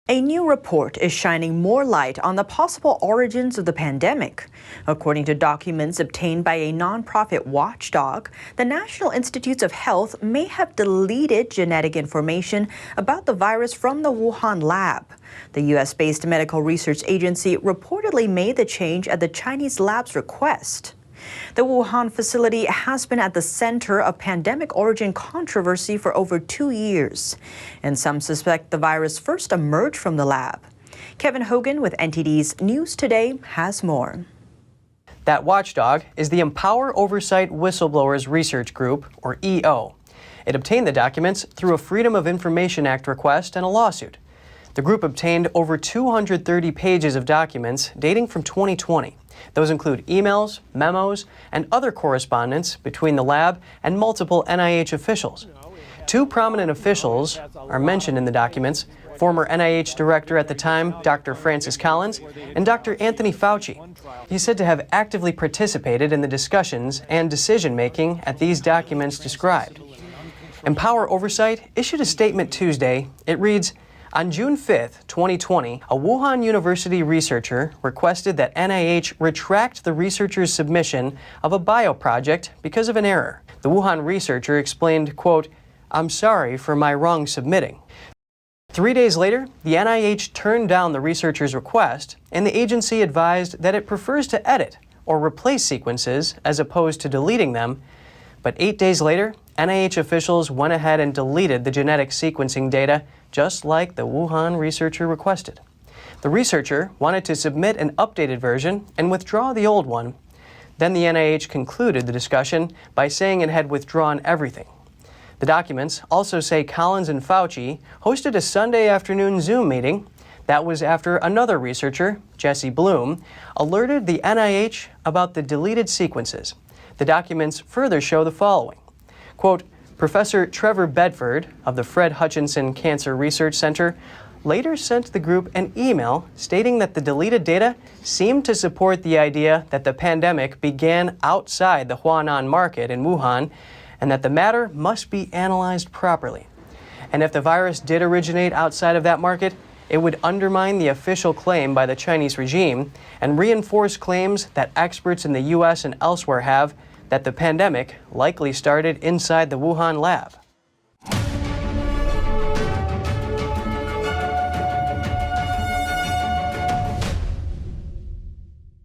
A new report is shining more light on the possible origins of the pandemic. According to documents obtained by a nonprofit watchdog, the National Institutes of Health may have deleted genetic information about the virus from the Wuhan lab. The U.S.-based medical research agency reportedly made the change at the Chinese lab's request. The Wuhan facility has been at the center of pandemic origin controversy for over 2 years, and some suspect the virus first emerged from the lab. Kevin Hogan with NTD's News Today has more. That watchdog is the Empower Oversight Whistleblowers Research Group, or EO. It obtained the documents through a Freedom of Information Act request and a lawsuit. The group obtained over 230 pages of documents dating from 2020. Those include emails, memos, and other correspondence between the lab and multiple NIH officials. Two prominent officials are mentioned in the documents: former NIH director at the time, Dr. Francis Collins, and Dr. Anthony Fauci. He's said to have actively participated in the discussions and decision-making at these documents described. Empower Oversight issued a statement Tuesday. It reads, "On June 5, 2020, a Wuhan University researcher requested that NIH retract the researcher's submission of a bioproject because of an error. The Wuhan researcher explained, quote, 'I'm sorry for my wrong submitting.' 3 days later, the NIH turned down the researcher's request, and the agency advised that it prefers to edit or replace sequences as opposed to deleting them. But 8 days later, NIH officials went ahead and deleted the genetic sequencing data, just like the Wuhan researcher requested. The researcher wanted to submit an updated version and withdraw the old one. Then the NIH concluded the discussion by saying it had withdrawn everything. The documents also say Collins and Fauci hosted a Sunday afternoon Zoom meeting. That was after another researcher, Jesse Bloom, alerted the NIH about the deleted sequences. The documents further show the following. Quote, Professor Trevor Bedford of the Fred Hutchinson Cancer Research Center later sent the group an email stating that the deleted data seemed to support the idea that the pandemic began outside the Huanan market in Wuhan and that the matter must be analyzed properly. And if the virus did originate outside of that market, it would undermine the official claim by the Chinese regime and reinforce claims that experts in the U.S. and elsewhere have that the pandemic likely started inside the Wuhan lab."